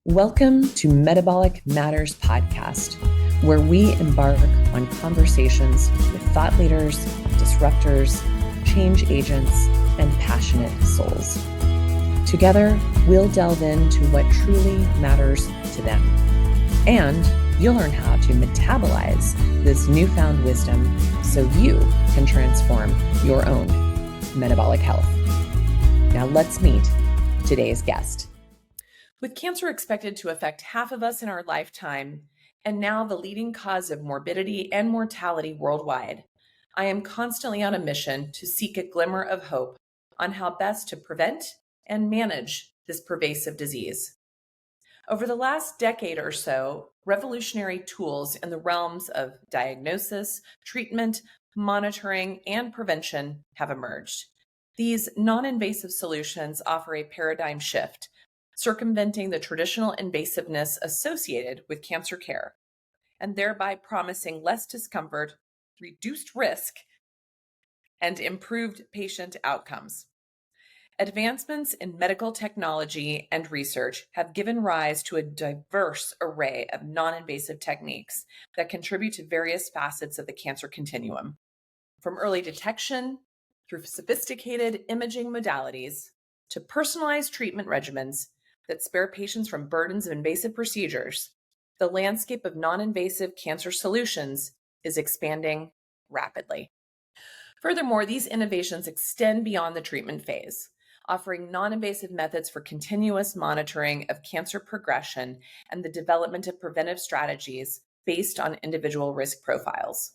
Welcome to Metabolic Matters Podcast, where we embark on conversations with thought leaders, disruptors, change agents, and passionate souls. Together, we'll delve into what truly matters to them. And you'll learn how to metabolize this newfound wisdom so you can transform your own metabolic health. Now let's meet today's guest. With cancer expected to affect half of us in our lifetime, and now the leading cause of morbidity and mortality worldwide, I am constantly on a mission to seek a glimmer of hope on how best to prevent and manage this pervasive disease. Over the last decade or so, revolutionary tools in the realms of diagnosis, treatment, monitoring, and prevention have emerged. These non-invasive solutions offer a paradigm shift, circumventing the traditional invasiveness associated with cancer care, and thereby promising less discomfort, reduced risk, and improved patient outcomes. Advancements in medical technology and research have given rise to a diverse array of non-invasive techniques that contribute to various facets of the cancer continuum, from early detection through sophisticated imaging modalities to personalized treatment regimens that spare patients from burdens of invasive procedures. The landscape of non-invasive cancer solutions is expanding rapidly. Furthermore, these innovations extend beyond the treatment phase, offering non-invasive methods for continuous monitoring of cancer progression and the development of preventive strategies based on individual risk profiles.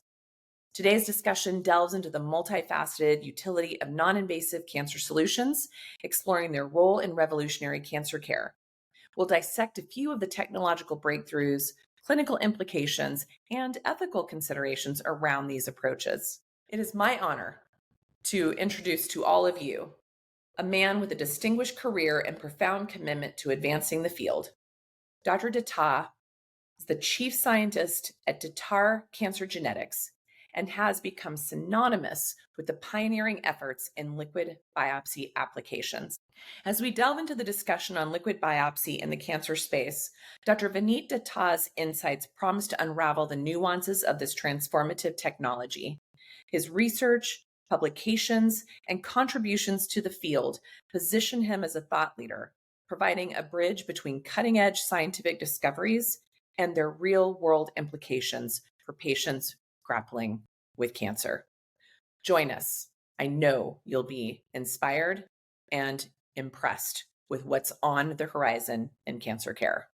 Today's discussion delves into the multifaceted utility of non-invasive cancer solutions, exploring their role in revolutionary cancer care. We'll dissect a few of the technological breakthroughs, clinical implications, and ethical considerations around these approaches. It is my honor to introduce to all of you a man with a distinguished career and profound commitment to advancing the field. Dr. Datta is the chief scientist at Datta Cancer Genetics and has become synonymous with the pioneering efforts in liquid biopsy applications. As we delve into the discussion on liquid biopsy in the cancer space, Dr. Vineet Datta's insights promise to unravel the nuances of this transformative technology. His research, publications, and contributions to the field position him as a thought leader, providing a bridge between cutting-edge scientific discoveries and their real-world implications for patients grappling with cancer. Join us. I know you'll be inspired and impressed with what's on the horizon in cancer care.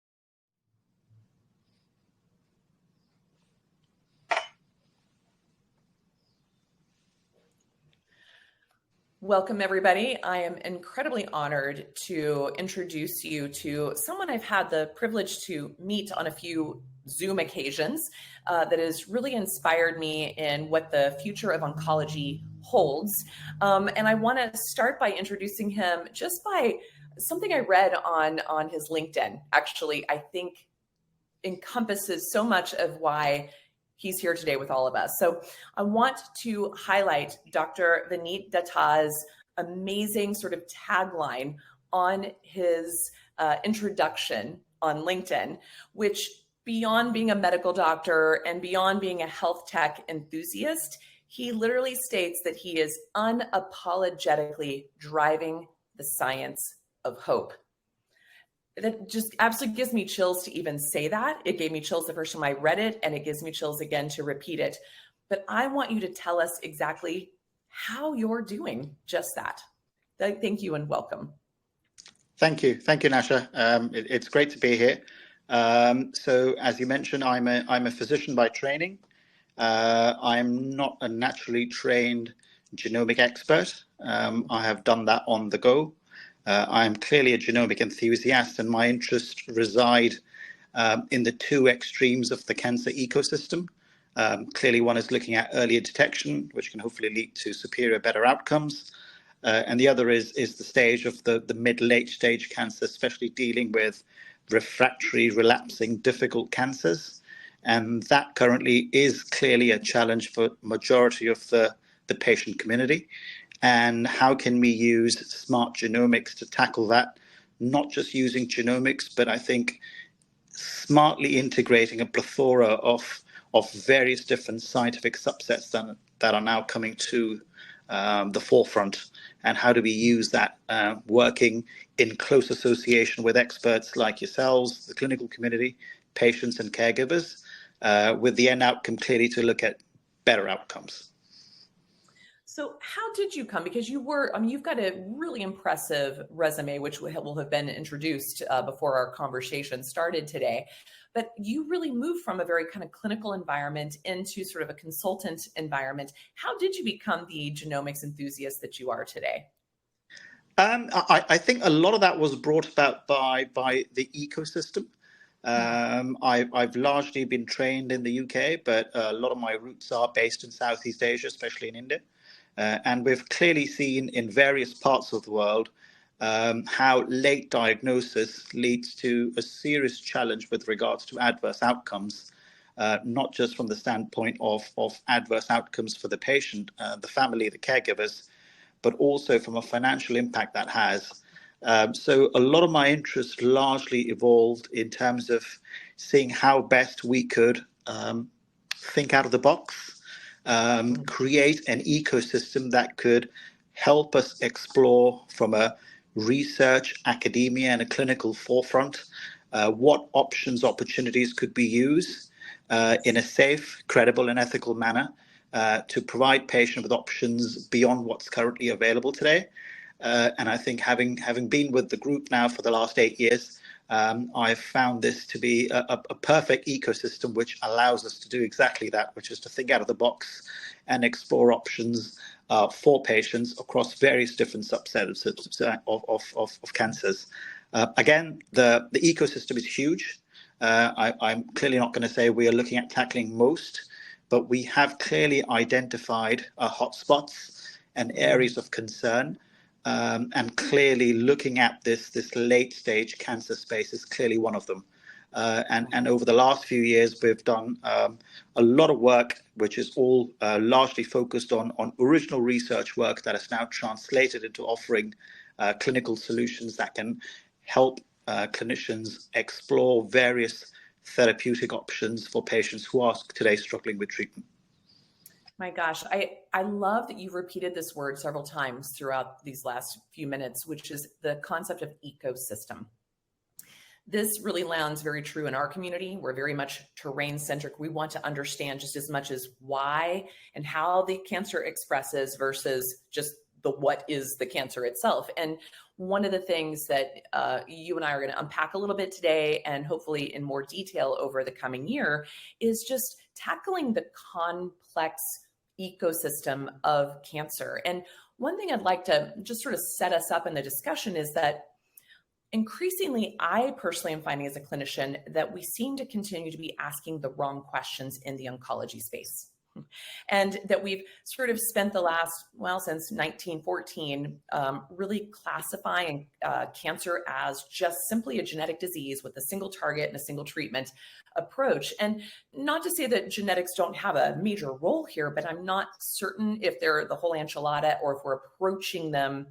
Welcome, everybody. I am incredibly honored to introduce you to someone I've had the privilege to meet on a few Zoom occasions that has really inspired me in what the future of oncology holds. And I want to start by introducing him just by something I read on his LinkedIn. Actually, I think encompasses so much of why he's here today with all of us. So I want to highlight Dr. Vineet Datta's amazing sort of tagline on his introduction on LinkedIn, which beyond being a medical doctor and beyond being a health tech enthusiast, he literally states that he is unapologetically driving the science of hope. That just absolutely gives me chills to even say that. It gave me chills the first time I read it, and it gives me chills again to repeat it. But I want you to tell us exactly how you're doing just that. Thank you and welcome. Thank you, Nasha. It's great to be here. So, as you mentioned, I'm a physician by training. I'm not a naturally trained genomic expert. I have done that on the go. I'm clearly a genomic enthusiast, and my interests reside in the two extremes of the cancer ecosystem. Clearly, one is looking at earlier detection, which can hopefully lead to superior, better outcomes. And the other is the stage of the mid-late stage cancer, especially dealing with refractory, relapsing, difficult cancers. And that currently is clearly a challenge for majority of the patient community. And how can we use smart genomics to tackle that not just using genomics, but I think smartly integrating a plethora of various different scientific subsets that are now coming to the forefront, and how do we use that, working in close association with experts like yourselves, the clinical community, patients and caregivers, with the end outcome clearly to look at better outcomes. So how did you come? Because you were, I mean, you've got a really impressive resume, which will have been introduced before our conversation started today. But you really moved from a very kind of clinical environment into sort of a consultant environment. How did you become the genomics enthusiast that you are today? I think a lot of that was brought about by the ecosystem. I've largely been trained in the UK, but a lot of my roots are based in Southeast Asia, especially in India. And we've clearly seen in various parts of the world how late diagnosis leads to a serious challenge with regards to adverse outcomes, not just from the standpoint of adverse outcomes for the patient, the family, the caregivers, but also from a financial impact that has. So a lot of my interest largely evolved in terms of seeing how best we could think out of the box, create an ecosystem that could help us explore from a research, academia, and a clinical forefront what options, opportunities could be used in a safe, credible, and ethical manner to provide patients with options beyond what's currently available today. And I think having been with the group now for the last 8 years, I've found this to be a perfect ecosystem which allows us to do exactly that, which is to think out of the box and explore options for patients across various different subsets of cancers. Again, the ecosystem is huge. I'm clearly not going to say we are looking at tackling most, but we have clearly identified hotspots and areas of concern. And clearly looking at this late stage cancer space is clearly one of them. And over the last few years, we've done a lot of work, which is all largely focused on original research work that is now translated into offering clinical solutions that can help clinicians explore various therapeutic options for patients who are today struggling with treatment. My gosh, I love that you've repeated this word several times throughout these last few minutes, which is the concept of ecosystem. This really lands very true in our community. We're very much terrain centric. We want to understand just as much as why and how the cancer expresses versus just the what is the cancer itself. And one of the things that you and I are going to unpack a little bit today, and hopefully in more detail over the coming year, is just tackling the complex ecosystem of cancer. And one thing I'd like to just sort of set us up in the discussion is that increasingly, I personally am finding as a clinician that we seem to continue to be asking the wrong questions in the oncology space. And that we've sort of spent the last, since 1914, really classifying cancer as just simply a genetic disease with a single target and a single treatment approach. And not to say that genetics don't have a major role here, but I'm not certain if they're the whole enchilada or if we're approaching them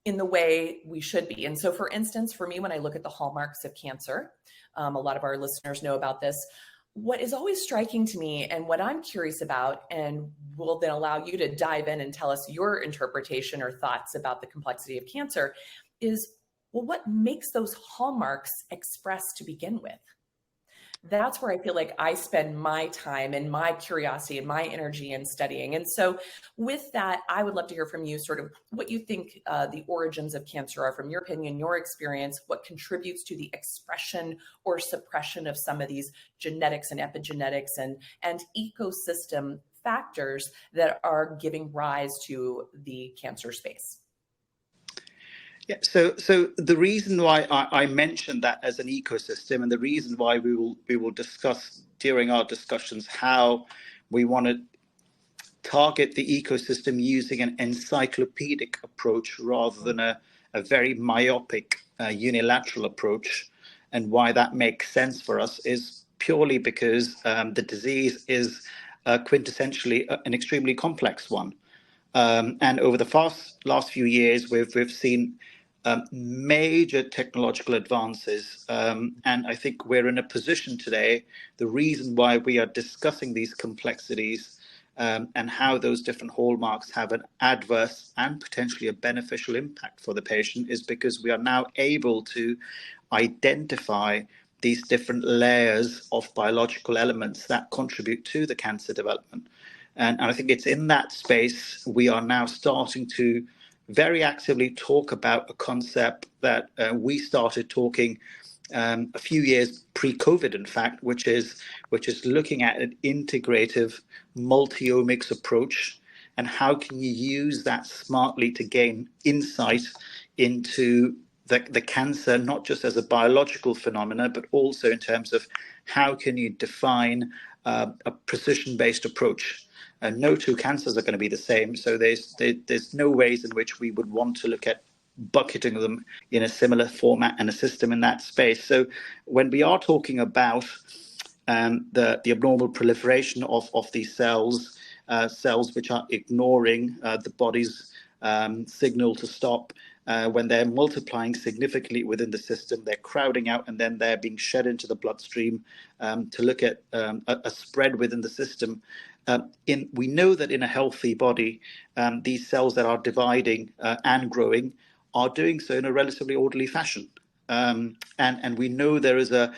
in the way we should be. And so, for instance, for me, when I look at the hallmarks of cancer, a lot of our listeners know about this. What is always striking to me and what I'm curious about, and will then allow you to dive in and tell us your interpretation or thoughts about the complexity of cancer, is, well, what makes those hallmarks express to begin with? That's where I feel like I spend my time and my curiosity and my energy in studying. And so with that, I would love to hear from you sort of what you think the origins of cancer are, from your opinion, your experience, what contributes to the expression or suppression of some of these genetics and epigenetics and ecosystem factors that are giving rise to the cancer space. Yeah, so the reason why I mentioned that as an ecosystem, and the reason why we will discuss during our discussions how we want to target the ecosystem using an encyclopedic approach rather than a very myopic unilateral approach, and why that makes sense for us is purely because the disease is quintessentially an extremely complex one. And over the last few years, we've seen major technological advances. And I think we're in a position today, the reason why we are discussing these complexities and how those different hallmarks have an adverse and potentially a beneficial impact for the patient is because we are now able to identify these different layers of biological elements that contribute to the cancer development. And I think it's in that space we are now starting to very actively talk about a concept that we started talking a few years pre-COVID, in fact, which is looking at an integrative multiomics approach and how can you use that smartly to gain insight into the cancer, not just as a biological phenomena, but also in terms of how can you define a precision-based approach. No two cancers are going to be the same, so there's no ways in which we would want to look at bucketing them in a similar format and a system in that space. So when we are talking about the abnormal proliferation of these cells, cells which are ignoring the body's signal to stop, when they're multiplying significantly within the system, they're crowding out and then they're being shed into the bloodstream to look at a spread within the system. We know that in a healthy body, these cells that are dividing and growing are doing so in a relatively orderly fashion. And we know there is an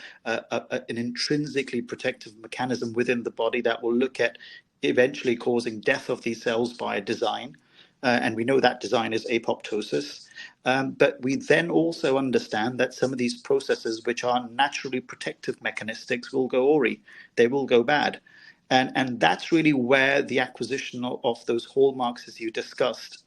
intrinsically protective mechanism within the body that will look at eventually causing death of these cells by design. And we know that design is apoptosis. But we then also understand that some of these processes, which are naturally protective mechanistics, will go awry. They will go bad. And that's really where the acquisition of those hallmarks, as you discussed,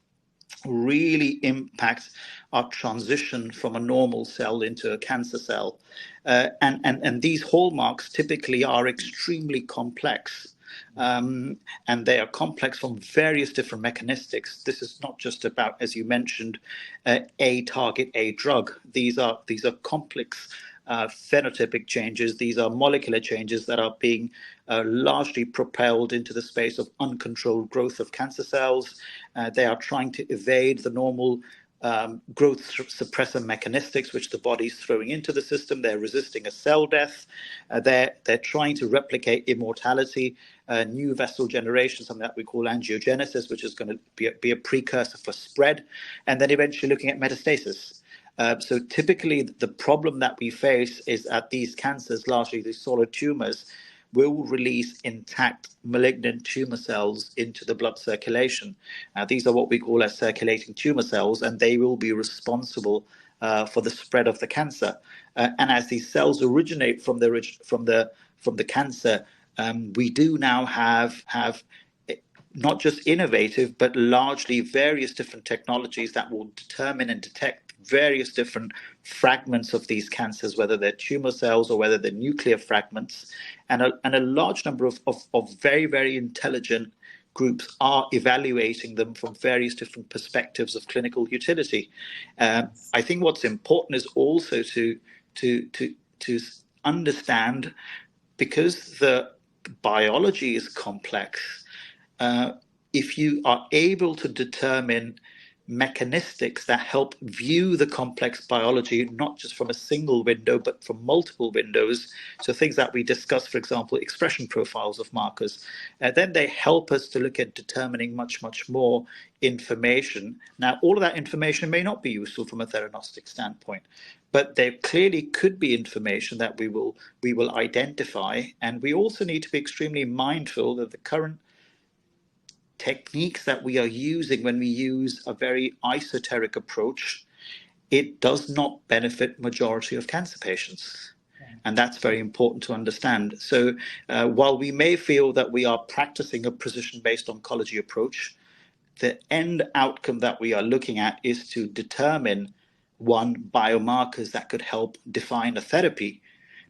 really impacts our transition from a normal cell into a cancer cell. And these hallmarks typically are extremely complex. And they are complex from various different mechanistics. This is not just about, as you mentioned, a target, a drug. These are complex phenotypic changes. These are molecular changes that are being largely propelled into the space of uncontrolled growth of cancer cells. They are trying to evade the normal growth suppressor mechanistics which the body is throwing into the system. They're resisting a cell death. They're trying to replicate immortality, new vessel generation, something that we call angiogenesis, which is going to be a precursor for spread, and then eventually looking at metastasis. So typically the problem that we face is that these cancers, largely these solid tumors, will release intact malignant tumor cells into the blood circulation. These are what we call as circulating tumor cells, and they will be responsible for the spread of the cancer. And as these cells originate from the cancer, we do now have not just innovative, but largely various different technologies that will determine and detect various different fragments of these cancers, whether they're tumor cells or whether they're nuclear fragments. And a large number of very, very intelligent groups are evaluating them from various different perspectives of clinical utility. I think what's important is also to understand, because the biology is complex, if you are able to determine mechanistics that help view the complex biology, not just from a single window, but from multiple windows. So things that we discuss, for example, expression profiles of markers, then they help us to look at determining much, much more information. Now, all of that information may not be useful from a theranostic standpoint, but there clearly could be information that we will identify. And we also need to be extremely mindful that the current techniques that we are using, when we use a very esoteric approach, it does not benefit majority of cancer patients. And that's very important to understand. So while we may feel that we are practicing a precision-based oncology approach, the end outcome that we are looking at is to determine, one, biomarkers that could help define a therapy.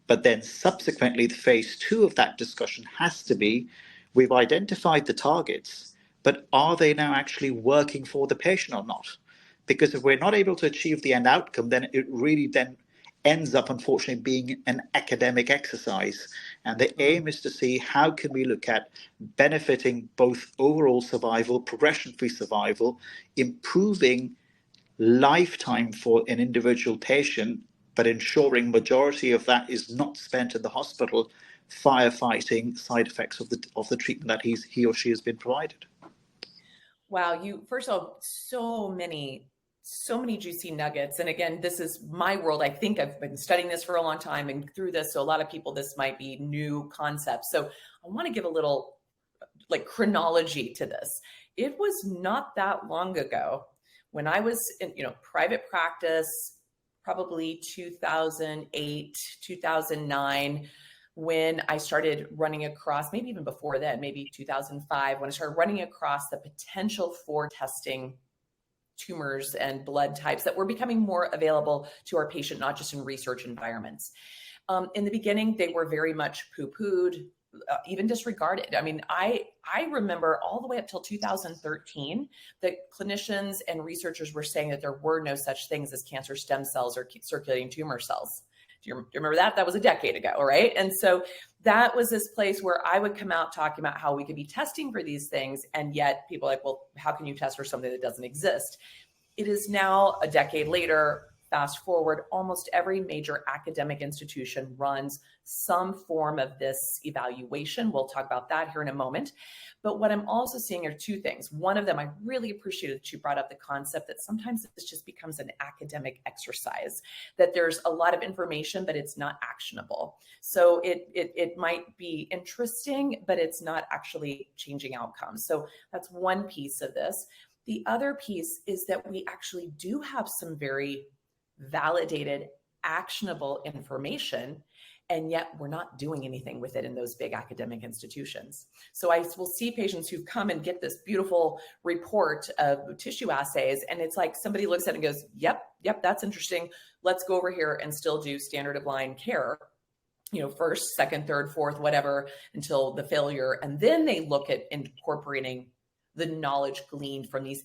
But then subsequently, the phase 2 of that discussion has to be, we've identified the targets, but are they now actually working for the patient or not? Because if we're not able to achieve the end outcome, then it really then ends up, unfortunately, being an academic exercise. And the aim is to see how can we look at benefiting both overall survival, progression-free survival, improving lifetime for an individual patient, but ensuring majority of that is not spent in the hospital firefighting side effects of the treatment that he or she has been provided. Wow, you first of all, so many juicy nuggets. And again, this is my world. I think I've been studying this for a long time, and through this, so a lot of people, this might be new concepts. So I want to give a little like chronology to this. It was not that long ago when I was in, private practice, probably 2008, 2009, when I started running across, maybe even before then, maybe 2005, when I started running across the potential for testing tumors and blood types that were becoming more available to our patient, not just in research environments. In the beginning, they were very much poo-pooed, even disregarded. I mean, I remember all the way up till 2013 that clinicians and researchers were saying that there were no such things as cancer stem cells or circulating tumor cells. Do you remember that? That was a decade ago, right? And so that was this place where I would come out talking about how we could be testing for these things. And yet people are like, well, how can you test for something that doesn't exist? It is now a decade later. Fast forward, almost every major academic institution runs some form of this evaluation. We'll talk about that here in a moment. But what I'm also seeing are two things. One of them, I really appreciated that you brought up the concept that sometimes this just becomes an academic exercise, that there's a lot of information, but it's not actionable. So it might be interesting, but it's not actually changing outcomes. So that's one piece of this. The other piece is that we actually do have some very validated, actionable information, and yet we're not doing anything with it in those big academic institutions. So I will see patients who come and get this beautiful report of tissue assays, and it's like somebody looks at it and goes, yep, that's interesting. Let's go over here and still do standard of line care, first, second, third, fourth, whatever, until the failure. And then they look at incorporating the knowledge gleaned from these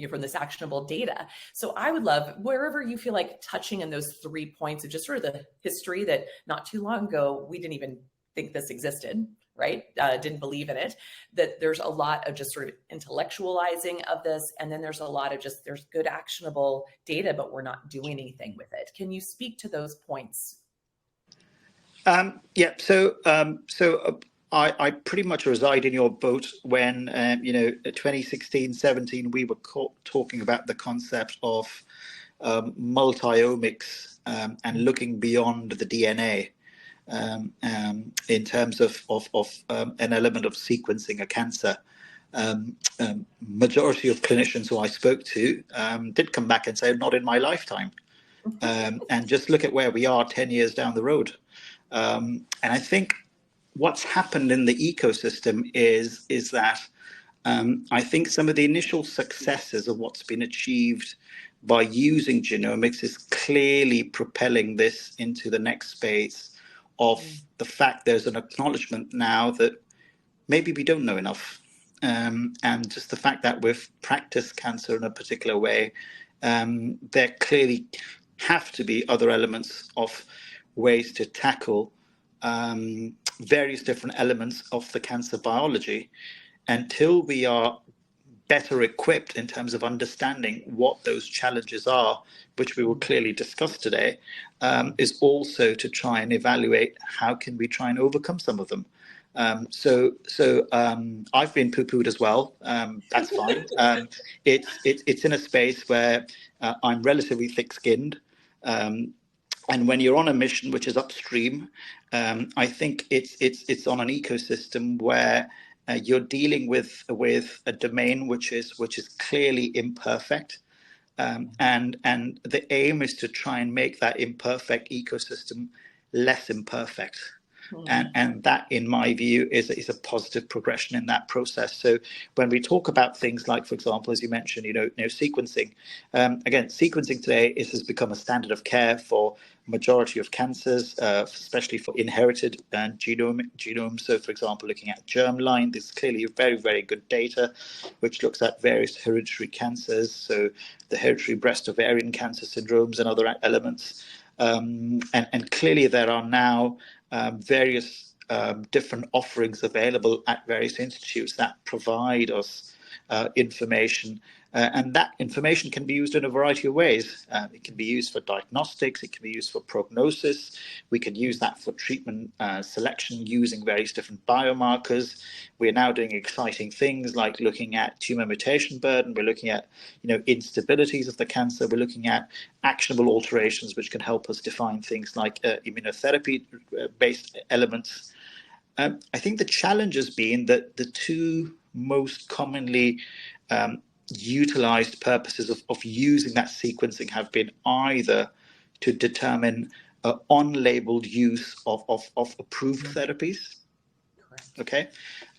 from this actionable data. So I would love, wherever you feel like touching on those 3 points of just sort of the history that not too long ago, we didn't even think this existed, right? Didn't believe in it, that there's a lot of just sort of intellectualizing of this. And then there's a lot of just, there's good actionable data, but we're not doing anything with it. Can you speak to those points? I pretty much reside in your boat when, 2016, 17, we were talking about the concept of multiomics and looking beyond the DNA in terms of an element of sequencing a cancer. Majority of clinicians who I spoke to did come back and say, not in my lifetime. And just look at where we are 10 years down the road. And I think what's happened in the ecosystem is that I think some of the initial successes of what's been achieved by using genomics is clearly propelling this into the next phase of the fact there's an acknowledgement now that maybe we don't know enough. And just the fact that we've practiced cancer in a particular way, there clearly have to be other elements of ways to tackle various different elements of the cancer biology until we are better equipped in terms of understanding what those challenges are, which we will clearly discuss today, is also to try and evaluate how can we try and overcome some of them. So I've been poo-pooed as well. That's fine. It's in a space where I'm relatively thick-skinned. And when you're on a mission which is upstream, I think it's on an ecosystem where you're dealing with a domain which is clearly imperfect, and the aim is to try and make that imperfect ecosystem less imperfect. And that, in my view, is a positive progression in that process. So when we talk about things like, for example, as you mentioned, sequencing, again, sequencing today has become a standard of care for majority of cancers, especially for inherited genomes. So, for example, looking at germline, there's clearly very, very good data which looks at various hereditary cancers, so the hereditary breast ovarian cancer syndromes and other elements. And clearly there are now various different offerings available at various institutes that provide us information And that information can be used in a variety of ways. It can be used for diagnostics, it can be used for prognosis, we can use that for treatment selection using various different biomarkers. We're now doing exciting things like looking at tumor mutation burden, we're looking at instabilities of the cancer, we're looking at actionable alterations which can help us define things like immunotherapy-based elements. I think the challenge has been that the two most commonly utilized purposes of using that sequencing have been either to determine on-labeled use of approved therapies, Correct. okay,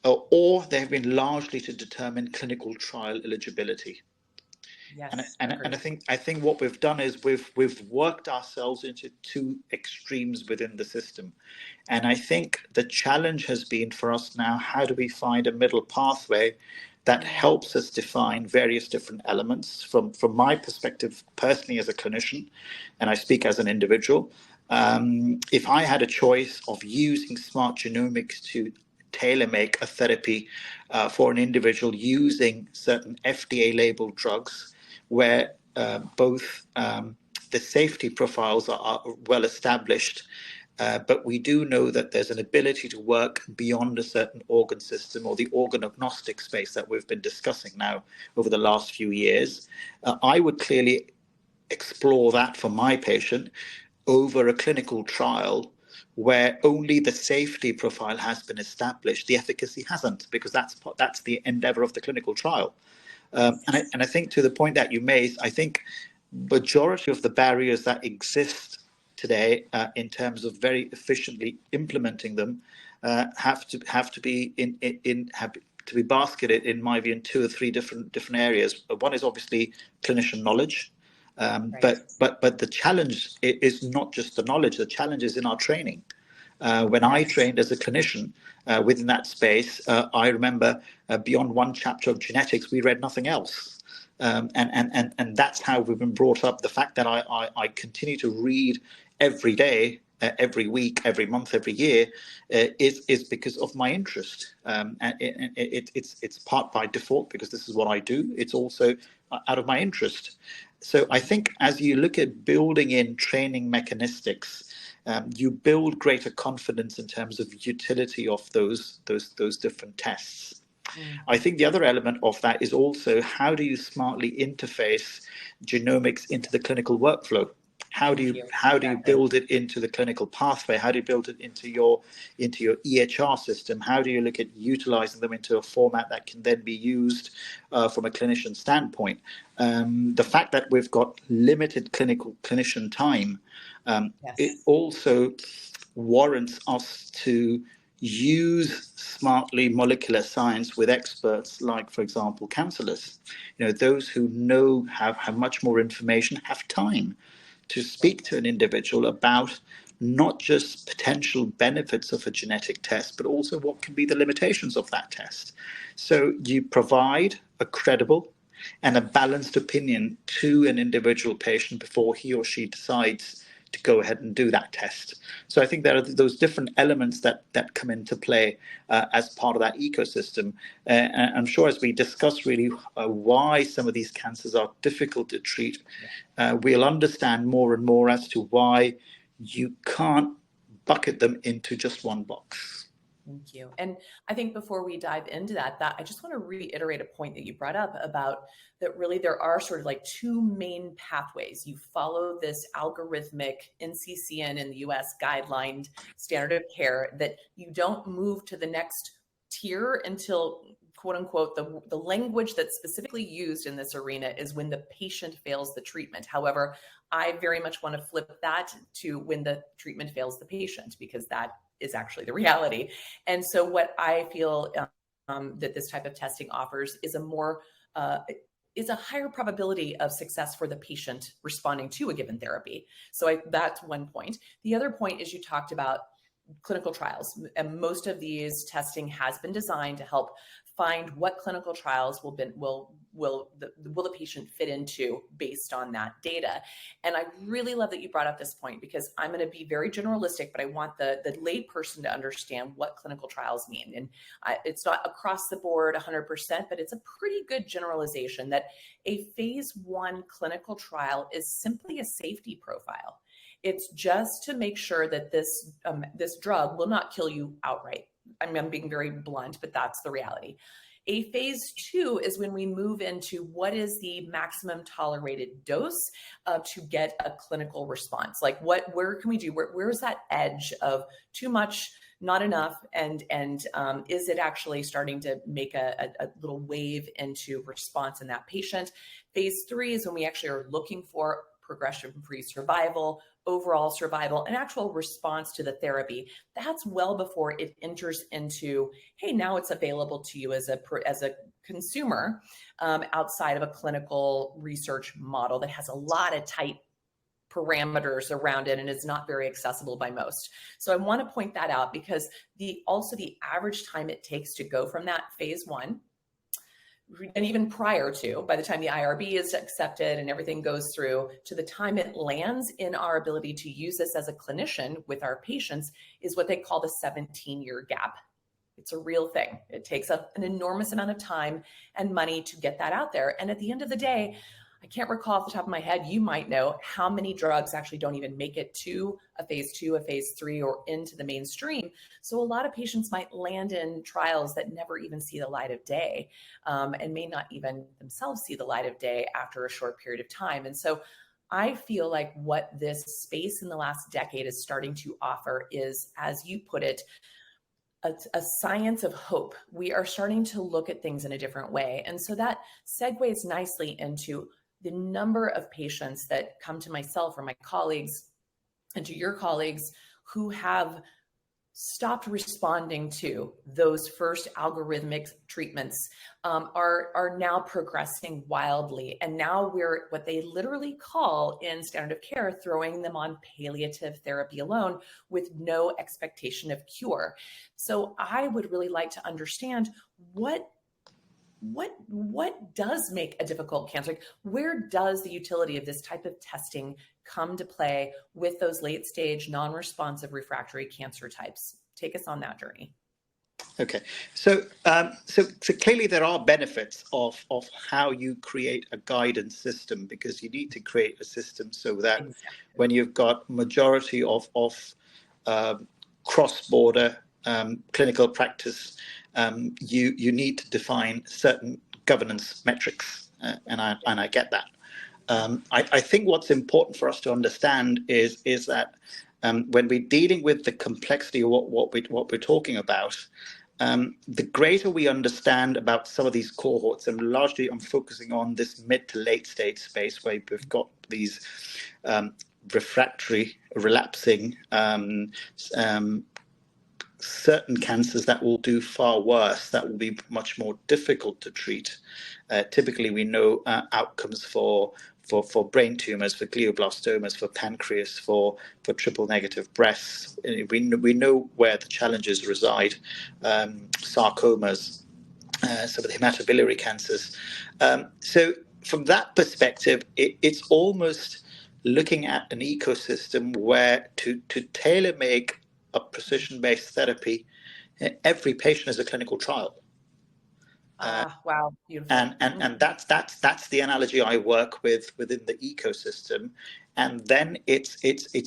or they have been largely to determine clinical trial eligibility. Yes, And I think what we've done is we've worked ourselves into two extremes within the system. And I think the challenge has been for us now, how do we find a middle pathway that helps us define various different elements from my perspective personally as a clinician, and I speak as an individual. If I had a choice of using smart genomics to tailor make a therapy for an individual using certain FDA labeled drugs where both the safety profiles are well established, but we do know that there's an ability to work beyond a certain organ system or the organ agnostic space that we've been discussing now over the last few years. I would clearly explore that for my patient over a clinical trial where only the safety profile has been established, the efficacy hasn't, because that's the endeavor of the clinical trial. And I think to the point that you made, I think majority of the barriers that exist today in terms of very efficiently implementing them have to be basketed, in my view, in two or three different areas. One is obviously clinician knowledge, but the challenge is not just the knowledge. The challenge is in our training. When I trained as a clinician within that space, I remember beyond one chapter of genetics, we read nothing else. And that's how we've been brought up. The fact that I continue to read every day, every week, every month, every year, is because of my interest. And it's part by default because this is what I do. It's also out of my interest. So I think as you look at building in training mechanistics, you build greater confidence in terms of utility of those different tests. I think the other element of that is also how do you smartly interface genomics into the clinical workflow? How do you build it into the clinical pathway? How do you build it into your EHR system? How do you look at utilizing them into a format that can then be used from a clinician standpoint? The fact that we've got limited clinician time, it also warrants us to use smartly molecular science with experts like, for example, counselors. Those who have much more information, have time to speak to an individual about not just potential benefits of a genetic test, but also what can be the limitations of that test. So you provide a credible and a balanced opinion to an individual patient before he or she decides to go ahead and do that test. So I think there are those different elements that come into play as part of that ecosystem. And I'm sure as we discuss really why some of these cancers are difficult to treat, we'll understand more and more as to why you can't bucket them into just one box. Thank you. And I think before we dive into that I just want to reiterate a point that you brought up about that really there are sort of like two main pathways. You follow this algorithmic NCCN in the US guideline standard of care that you don't move to the next tier until, quote unquote, the language that's specifically used in this arena is when the patient fails the treatment. However, I very much want to flip that to when the treatment fails the patient, because that is actually the reality. And so what I feel that this type of testing offers is a higher probability of success for the patient responding to a given therapy. So that's one point. The other point is you talked about clinical trials, and most of these testing has been designed to help find what clinical trials will the patient fit into based on that data. And I really love that you brought up this point, because I'm going to be very generalistic, but I want the lay person to understand what clinical trials mean. And it's not across the board 100%, but it's a pretty good generalization that a phase 1 clinical trial is simply a safety profile. It's just to make sure that this drug will not kill you outright. I'm being very blunt, but that's the reality. A phase 2 is when we move into what is the maximum tolerated dose to get a clinical response. Like where can we do? Where's that edge of too much, not enough, and is it actually starting to make a little wave into response in that patient? Phase 3 is when we actually are looking for progression-free survival, overall survival, an actual response to the therapy. That's well before it enters into, hey, now it's available to you as a consumer outside of a clinical research model that has a lot of tight parameters around it and is not very accessible by most. So I want to point that out, because also the average time it takes to go from that phase 1, and even prior to, by the time the IRB is accepted and everything goes through, to the time it lands in our ability to use this as a clinician with our patients, is what they call the 17-year gap. It's a real thing. It takes up an enormous amount of time and money to get that out there. And at the end of the day, I can't recall off the top of my head, you might know how many drugs actually don't even make it to a phase 2, a phase 3, or into the mainstream. So a lot of patients might land in trials that never even see the light of day, and may not even themselves see the light of day after a short period of time. And so I feel like what this space in the last decade is starting to offer is, as you put it, a science of hope. We are starting to look at things in a different way. And so that segues nicely into the number of patients that come to myself or my colleagues and to your colleagues who have stopped responding to those first algorithmic treatments, are now progressing wildly. And now we're what they literally call in standard of care, throwing them on palliative therapy alone with no expectation of cure. So I would really like to understand what does make a difficult cancer? Where does the utility of this type of testing come to play with those late stage non-responsive refractory cancer types? Take us on that journey. Okay, so clearly there are benefits of how you create a guidance system, because you need to create a system so that when you've got majority of cross-border clinical practice, you need to define certain governance metrics, and I get that. I think what's important for us to understand is that when we're dealing with the complexity of what we're talking about, the greater we understand about some of these cohorts, and largely I'm focusing on this mid to late stage space where we've got these refractory, relapsing, certain cancers that will do far worse, that will be much more difficult to treat. Typically, we know outcomes for brain tumors, for glioblastomas, for pancreas, for triple negative breasts. We know where the challenges reside, sarcomas, some of the hematobiliary cancers. So from that perspective, it's almost looking at an ecosystem where to tailor make a precision-based therapy, every patient is a clinical trial. Wow, beautiful. And that's the analogy I work with within the ecosystem. And then it's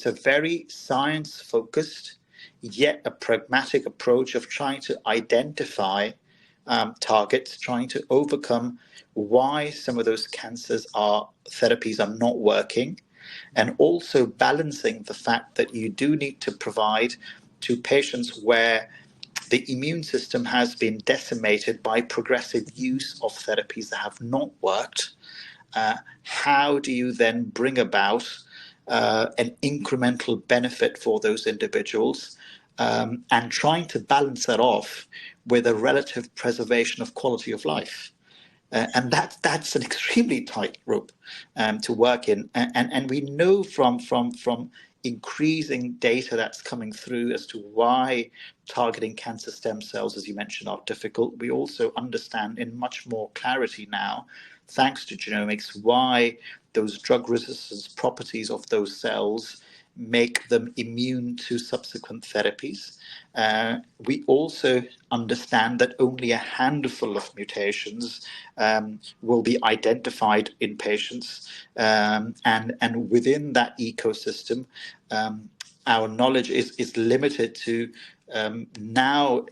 a very science-focused, yet a pragmatic approach of trying to identify targets, trying to overcome why some of those therapies are not working, and also balancing the fact that you do need to provide to patients where the immune system has been decimated by progressive use of therapies that have not worked. How do you then bring about an incremental benefit for those individuals, and trying to balance that off with a relative preservation of quality of life? And that's an extremely tight rope to work in. And we know from increasing data that's coming through as to why targeting cancer stem cells, as you mentioned, are difficult. We also understand in much more clarity now, thanks to genomics, why those drug resistance properties of those cells make them immune to subsequent therapies. We also understand that only a handful of mutations will be identified in patients, and within that ecosystem, our knowledge is limited to now,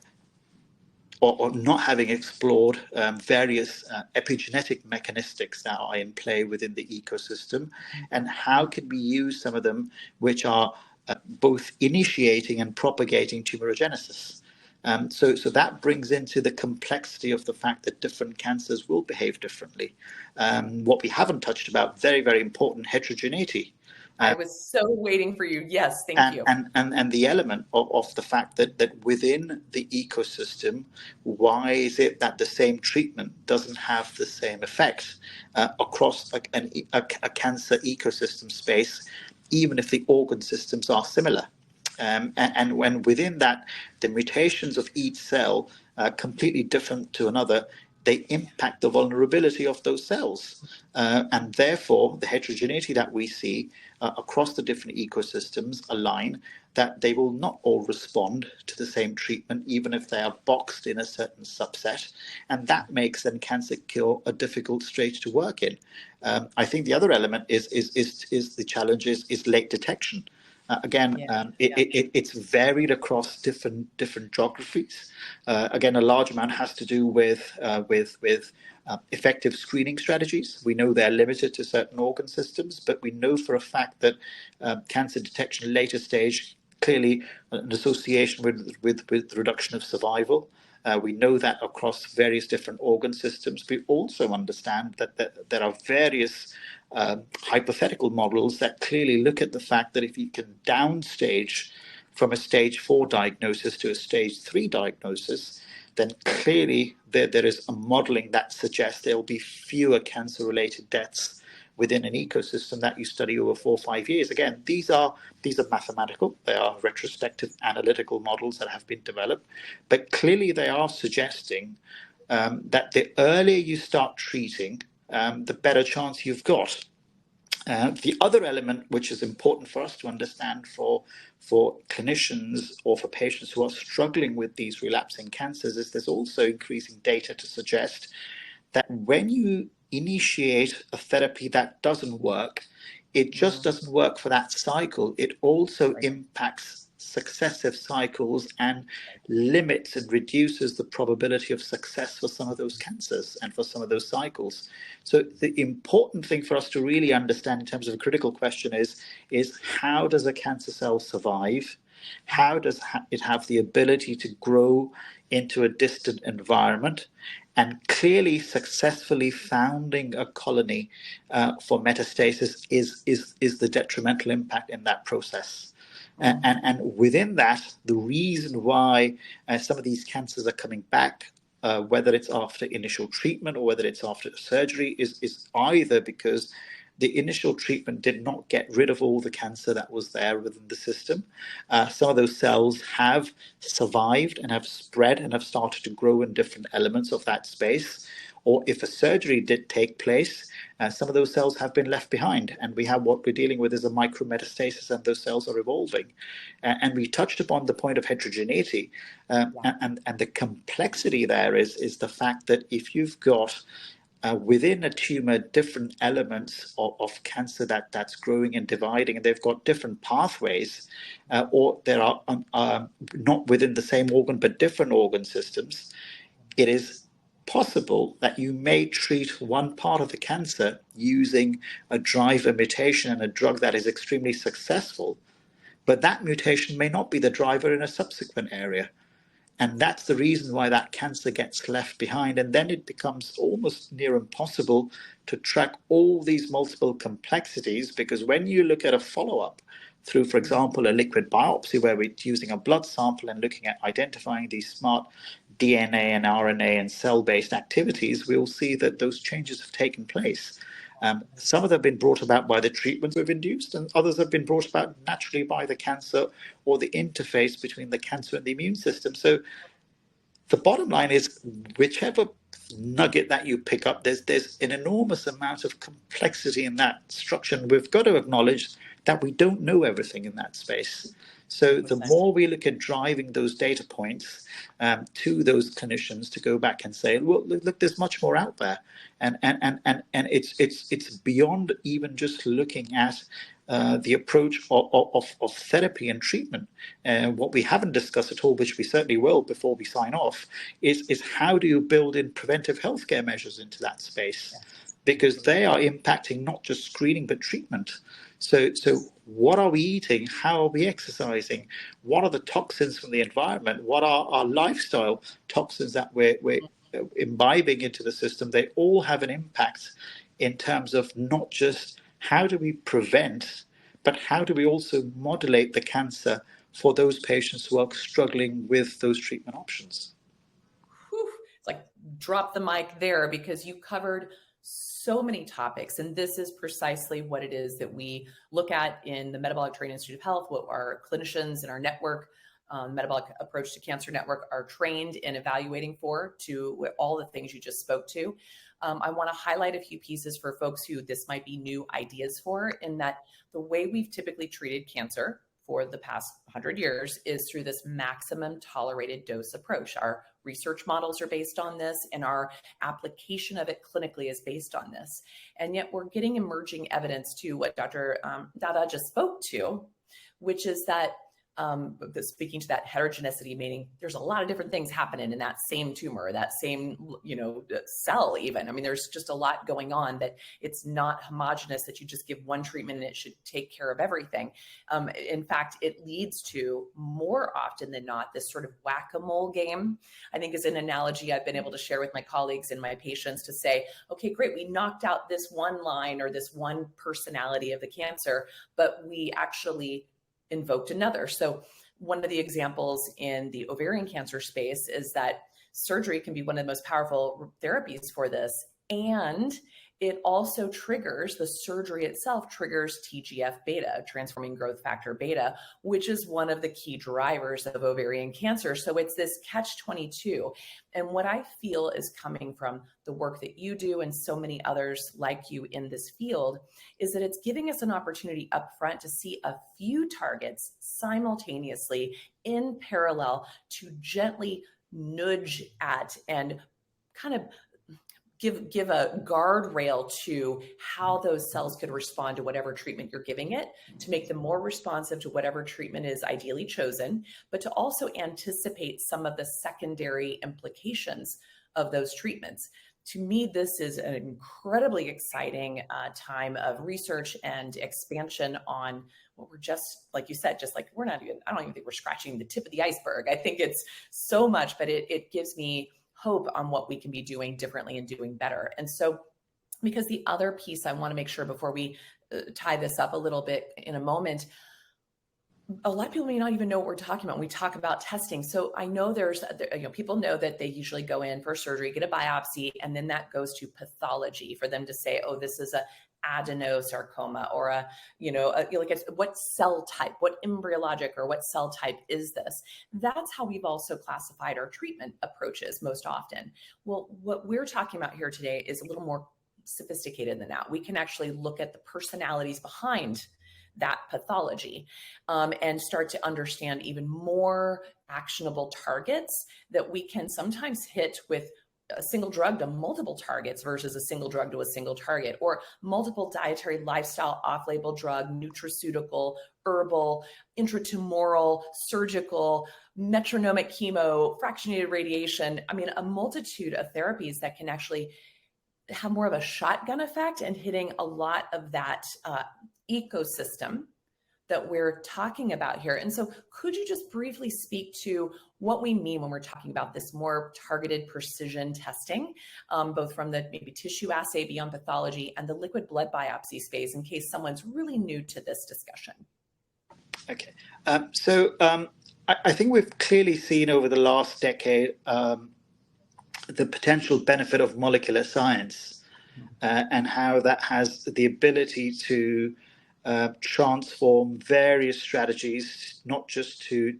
or not having explored various epigenetic mechanistics that are in play within the ecosystem, and how can we use some of them which are both initiating and propagating tumorigenesis. So that brings into the complexity of the fact that different cancers will behave differently. What we haven't touched about, very, very important, heterogeneity. I was so waiting for you. Yes, thank you. And the element of the fact that within the ecosystem, why is it that the same treatment doesn't have the same effect across a cancer ecosystem space, even if the organ systems are similar? And when within that, the mutations of each cell are completely different to another, they impact the vulnerability of those cells. And therefore, the heterogeneity that we see across the different ecosystems align that they will not all respond to the same treatment, even if they are boxed in a certain subset. And that makes then cancer cure a difficult stage to work in. I think the other element is the challenge is late detection. It's varied across different geographies. Again, a large amount has to do with effective screening strategies. We know they're limited to certain organ systems, but we know for a fact that cancer detection later stage, clearly an association with reduction of survival. We know that across various different organ systems. We also understand that there are various hypothetical models that clearly look at the fact that if you can downstage from a stage 4 diagnosis to a stage 3 diagnosis, then clearly there is a modeling that suggests there will be fewer cancer-related deaths within an ecosystem that you study over 4 or 5 years. Again, these are mathematical, they are retrospective analytical models that have been developed, but clearly they are suggesting that the earlier you start treating, the better chance you've got. The other element which is important for us to understand for clinicians or for patients who are struggling with these relapsing cancers is there's also increasing data to suggest that when you initiate a therapy that doesn't work, it just doesn't work for that cycle. It also impacts successive cycles and limits and reduces the probability of success for some of those cancers and for some of those cycles. So the important thing for us to really understand in terms of a critical question is how does a cancer cell survive? How does it have the ability to grow into a distant environment? And clearly, successfully founding a colony for metastasis is the detrimental impact in that process. And within that, the reason why some of these cancers are coming back, whether it's after initial treatment or whether it's after surgery, is either because the initial treatment did not get rid of all the cancer that was there within the system. Some of those cells have survived and have spread and have started to grow in different elements of that space. Or if a surgery did take place, some of those cells have been left behind. And we have what we're dealing with is a micrometastasis, and those cells are evolving. And we touched upon the point of heterogeneity. And the complexity there is the fact that if you've got within a tumor different elements of cancer that's growing and dividing, and they've got different pathways, or there are not within the same organ but different organ systems, it is possible that you may treat one part of the cancer using a driver mutation and a drug that is extremely successful, but that mutation may not be the driver in a subsequent area. And that's the reason why that cancer gets left behind. And then it becomes almost near impossible to track all these multiple complexities, because when you look at a follow-up through, for example, a liquid biopsy, where we're using a blood sample and looking at identifying these smart DNA and RNA and cell-based activities, we'll see that those changes have taken place. Some of them have been brought about by the treatments we've induced, and others have been brought about naturally by the cancer or the interface between the cancer and the immune system. So the bottom line is, whichever nugget that you pick up, there's an enormous amount of complexity in that structure, and we've got to acknowledge that we don't know everything in that space. So the more we look at driving those data points to those clinicians to go back and say, well, look, there's much more out there, and it's beyond even just looking at the approach of therapy and treatment. What we haven't discussed at all, which we certainly will before we sign off, is how do you build in preventive healthcare measures into that space? Because they are impacting not just screening but treatment. So what are we eating? How are we exercising? What are the toxins from the environment? What are our lifestyle toxins that we're imbibing into the system? They all have an impact in terms of not just how do we prevent, but how do we also modulate the cancer for those patients who are struggling with those treatment options? Whew. It's like drop the mic there, because you covered so many topics, and this is precisely what it is that we look at in the Metabolic Training Institute of Health, what our clinicians in our network, Metabolic Approach to Cancer Network, are trained in evaluating for, to all the things you just spoke to. I want to highlight a few pieces for folks who this might be new ideas for, in that the way we've typically treated cancer for the past 100 years is through this maximum tolerated dose approach. Our research models are based on this, and our application of it clinically is based on this. And yet we're getting emerging evidence to what Dr. Datta just spoke to, which is that speaking to that heterogeneity, meaning there's a lot of different things happening in that same tumor, that same, cell even. I mean, there's just a lot going on, that it's not homogenous, that you just give one treatment and it should take care of everything. In fact, it leads to, more often than not, this sort of whack-a-mole game, I think, is an analogy I've been able to share with my colleagues and my patients, to say, okay, great, we knocked out this one line or this one personality of the cancer, but we actually invoked another. So one of the examples in the ovarian cancer space is that surgery can be one of the most powerful therapies for this. And it also triggers, the surgery itself triggers TGF beta, transforming growth factor beta, which is one of the key drivers of ovarian cancer. So it's this catch-22. And what I feel is coming from the work that you do and so many others like you in this field is that it's giving us an opportunity up front to see a few targets simultaneously in parallel, to gently nudge at and kind of give a guardrail to how those cells could respond to whatever treatment you're giving it, to make them more responsive to whatever treatment is ideally chosen, but to also anticipate some of the secondary implications of those treatments. To me, this is an incredibly exciting time of research and expansion on what we're just, like you said, just like I don't even think we're scratching the tip of the iceberg. I think it's so much, but it gives me hope on what we can be doing differently and doing better. And so, because the other piece I want to make sure before we tie this up a little bit in a moment, a lot of people may not even know what we're talking about when we talk about testing. So I know people know that they usually go in for surgery, get a biopsy, and then that goes to pathology for them to say, oh, this is a adenosarcoma, or what cell type, what embryologic or what cell type is this? That's how we've also classified our treatment approaches most often. Well, what we're talking about here today is a little more sophisticated than that. We can actually look at the personalities behind that pathology and start to understand even more actionable targets that we can sometimes hit with a single drug to multiple targets versus a single drug to a single target, or multiple dietary, lifestyle, off-label drug, nutraceutical, herbal, intratumoral, surgical, metronomic chemo, fractionated radiation. I mean, a multitude of therapies that can actually have more of a shotgun effect and hitting a lot of that ecosystem that we're talking about here. And so could you just briefly speak to what we mean when we're talking about this more targeted precision testing, both from the maybe tissue assay beyond pathology and the liquid blood biopsy space, in case someone's really new to this discussion? Okay. I think we've clearly seen over the last decade the potential benefit of molecular science and how that has the ability to transform various strategies, not just to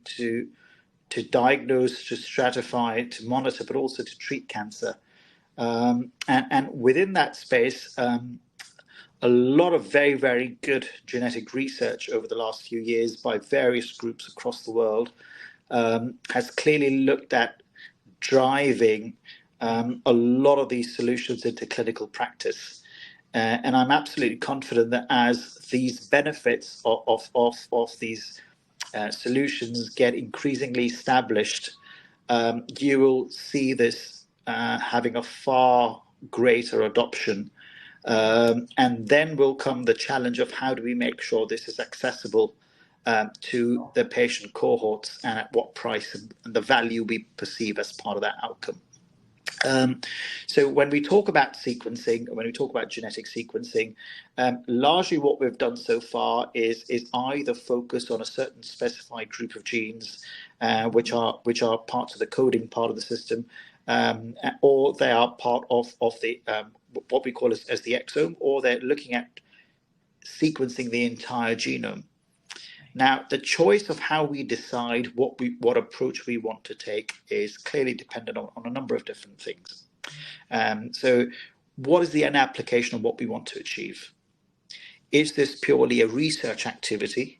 diagnose, to stratify, to monitor, but also to treat cancer. And within that space, a lot of very, very good genetic research over the last few years by various groups across the world has clearly looked at driving a lot of these solutions into clinical practice. And I'm absolutely confident that as these benefits of these solutions get increasingly established, you will see this having a far greater adoption. And then will come the challenge of how do we make sure this is accessible to the patient cohorts, and at what price, and the value we perceive as part of that outcome. So when we talk about sequencing, when we talk about genetic sequencing, largely what we've done so far is either focus on a certain specified group of genes, which are parts of the coding part of the system, or they are part of the what we call as the exome, or they're looking at sequencing the entire genome. Now, the choice of how we decide what approach we want to take is clearly dependent on a number of different things. So what is the end application of what we want to achieve? Is this purely a research activity?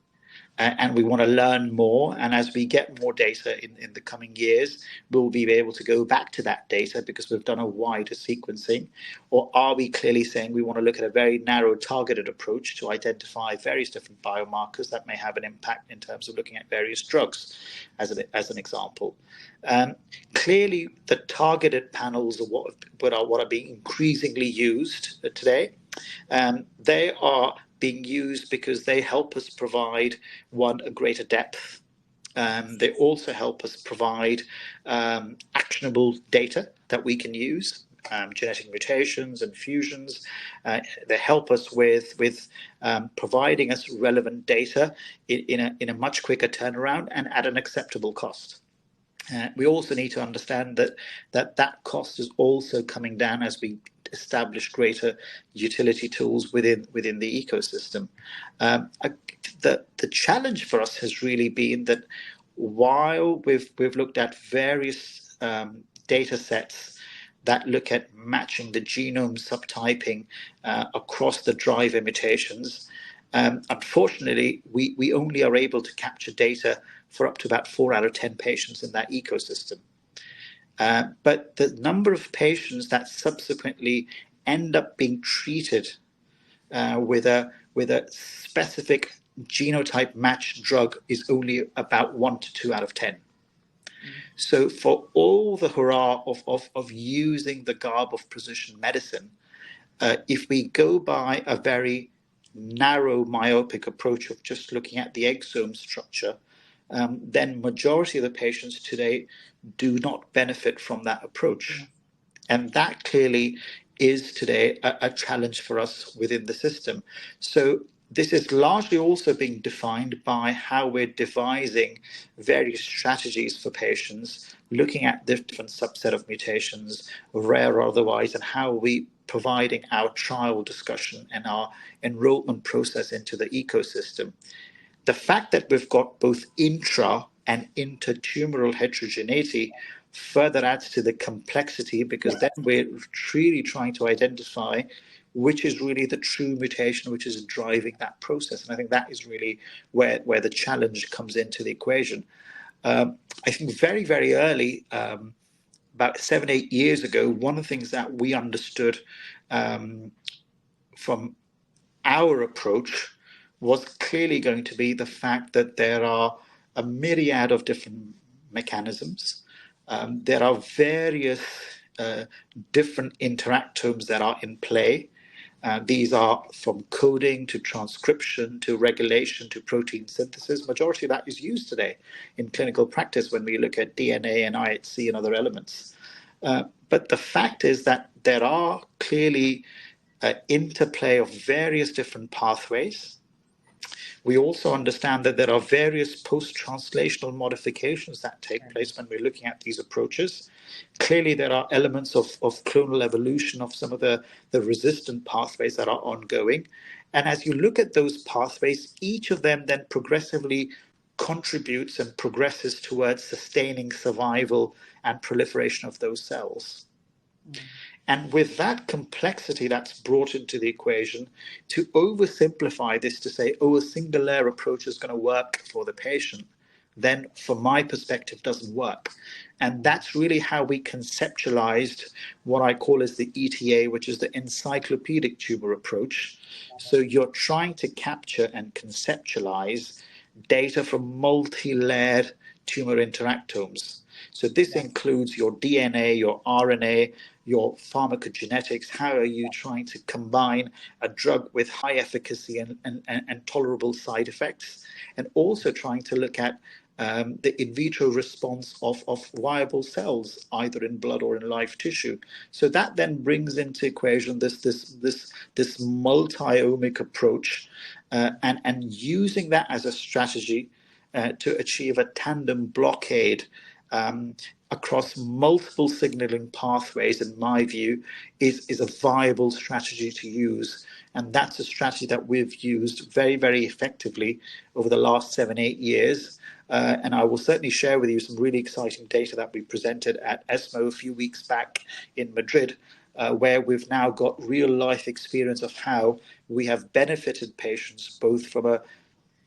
And we want to learn more, and as we get more data in the coming years, we'll be able to go back to that data because we've done a wider sequencing? Or are we clearly saying we want to look at a very narrow targeted approach to identify various different biomarkers that may have an impact in terms of looking at various drugs, as an example? Clearly, the targeted panels are what are being increasingly used today. They are being used because they help us provide, a greater depth. They also help us provide actionable data that we can use, genetic mutations and fusions. They help us with providing us relevant data in a much quicker turnaround and at an acceptable cost. We also need to understand that cost is also coming down as we establish greater utility tools within the ecosystem. The challenge for us has really been that while we've looked at various data sets that look at matching the genome subtyping across the driver mutations, unfortunately, we only are able to capture data for up to about 4 out of 10 patients in that ecosystem. But the number of patients that subsequently end up being treated with a specific genotype matched drug is only about 1 to 2 out of 10. So for all the hurrah of using the garb of precision medicine, if we go by a very narrow myopic approach of just looking at the exome structure, then majority of the patients today do not benefit from that approach. And that clearly is today a challenge for us within the system. So this is largely also being defined by how we're devising various strategies for patients, looking at the different subset of mutations, rare or otherwise, and how we providing our trial discussion and our enrollment process into the ecosystem. The fact that we've got both intra and intertumoral heterogeneity further adds to the complexity, because then we're really trying to identify which is really the true mutation which is driving that process. And I think that is really where the challenge comes into the equation. I think very, very early, about 7-8 years ago, one of the things that we understood from our approach was clearly going to be the fact that there are a myriad of different mechanisms. There are various different interactomes that are in play. These are from coding to transcription to regulation to protein synthesis. Majority of that is used today in clinical practice when we look at DNA and IHC and other elements. But the fact is that there are clearly interplay of various different pathways. We also understand that there are various post-translational modifications that take place when we're looking at these approaches. Clearly, there are elements of clonal evolution of some of the resistant pathways that are ongoing. And as you look at those pathways, each of them then progressively contributes and progresses towards sustaining survival and proliferation of those cells. And with that complexity that's brought into the equation, to oversimplify this to say, oh, a single layer approach is going to work for the patient, then from my perspective doesn't work. And that's really how we conceptualized what I call as the ETA, which is the encyclopedic tumor approach. So you're trying to capture and conceptualize data from multi-layered tumor interactomes. So this includes your DNA, your RNA, your pharmacogenetics. How are you trying to combine a drug with high efficacy and tolerable side effects? And also trying to look at the in vitro response of viable cells, either in blood or in live tissue. So that then brings into equation this multi-omic approach, and using that as a strategy to achieve a tandem blockade across multiple signaling pathways, in my view, is a viable strategy to use. And that's a strategy that we've used very, very effectively over the last 7-8 years. And I will certainly share with you some really exciting data that we presented at ESMO a few weeks back in Madrid, where we've now got real life experience of how we have benefited patients both from a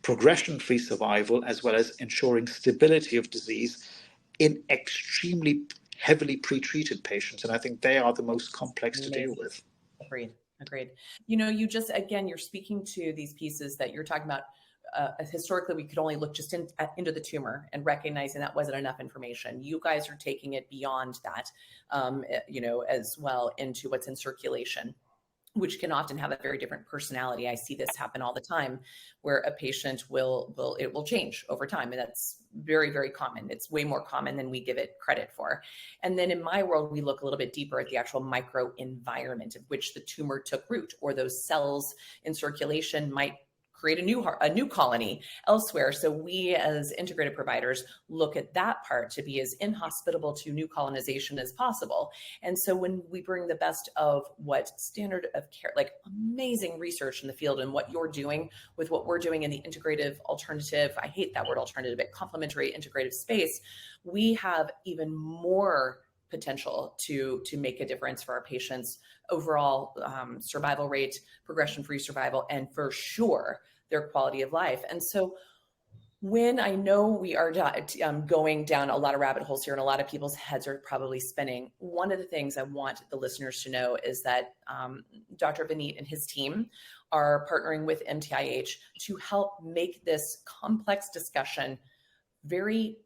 progression-free survival as well as ensuring stability of disease in extremely heavily pretreated patients. And I think they are the most complex to deal with. Agreed. You know, you just, again, you're speaking to these pieces that you're talking about. Historically, we could only look just into the tumor and recognizing that wasn't enough information. You guys are taking it beyond that, as well into what's in circulation, which can often have a very different personality. I see this happen all the time, where a patient will change over time, and that's very, very common. It's way more common than we give it credit for. And then in my world, we look a little bit deeper at the actual microenvironment of which the tumor took root, or those cells in circulation might create a new colony elsewhere. So we as integrated providers look at that part to be as inhospitable to new colonization as possible. And so when we bring the best of what standard of care, like amazing research in the field and what you're doing with what we're doing in the integrative alternative, I hate that word alternative, but complementary integrative space, we have even more potential to make a difference for our patients' overall survival rate, progression-free survival, and for sure their quality of life. And so when I know we are going down a lot of rabbit holes here and a lot of people's heads are probably spinning, one of the things I want the listeners to know is that Dr. Vineet and his team are partnering with MTIH to help make this complex discussion very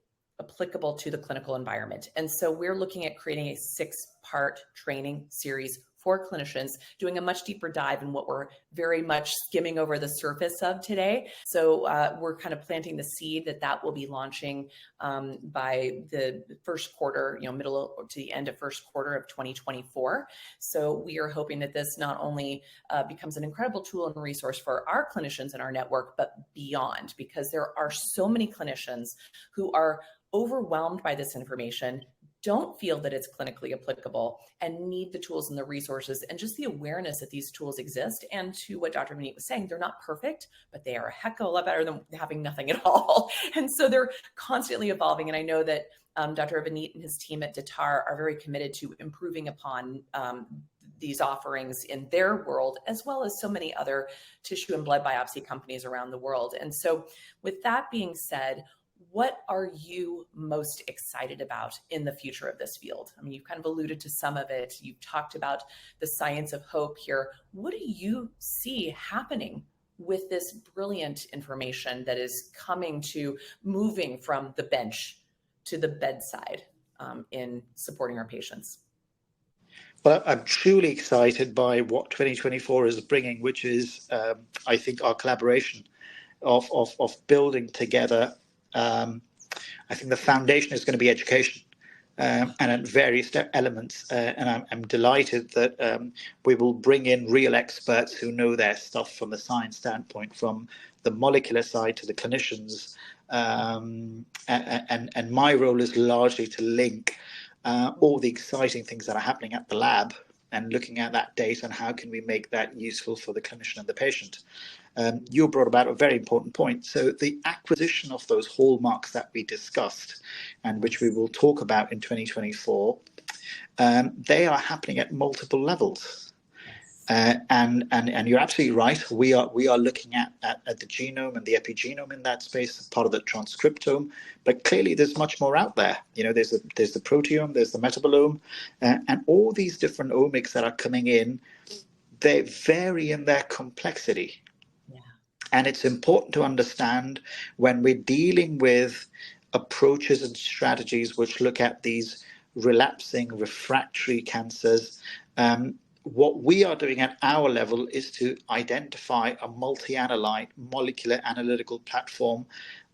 applicable to the clinical environment. And so we're looking at creating a 6-part training series for clinicians, doing a much deeper dive in what we're very much skimming over the surface of today. So we're kind of planting the seed that will be launching by the first quarter, middle to the end of first quarter of 2024. So we are hoping that this not only becomes an incredible tool and resource for our clinicians in our network, but beyond, because there are so many clinicians who are overwhelmed by this information, don't feel that it's clinically applicable, and need the tools and the resources and just the awareness that these tools exist. And to what Dr. Vineet was saying, they're not perfect, but they are a heck of a lot better than having nothing at all. And so they're constantly evolving. And I know that Dr. Vineet and his team at Datta are very committed to improving upon these offerings in their world, as well as so many other tissue and blood biopsy companies around the world. And so with that being said, what are you most excited about in the future of this field? I mean, you've kind of alluded to some of it. You've talked about the science of hope here. What do you see happening with this brilliant information that is moving from the bench to the bedside in supporting our patients? Well, I'm truly excited by what 2024 is bringing, which is, I think, our collaboration of building together. I think the foundation is going to be education, and at various elements. And I'm delighted that we will bring in real experts who know their stuff from the science standpoint, from the molecular side to the clinicians, and my role is largely to link all the exciting things that are happening at the lab and looking at that data and how can we make that useful for the clinician and the patient. You brought about a very important point. So the acquisition of those hallmarks that we discussed and which we will talk about in 2024, they are happening at multiple levels. And you're absolutely right. We are looking at the genome and the epigenome in that space, part of the transcriptome. But clearly, there's much more out there. There's the proteome, there's the metabolome, and all these different omics that are coming in. They vary in their complexity, and it's important to understand when we're dealing with approaches and strategies which look at these relapsing refractory cancers. What we are doing at our level is to identify a multi-analyte molecular analytical platform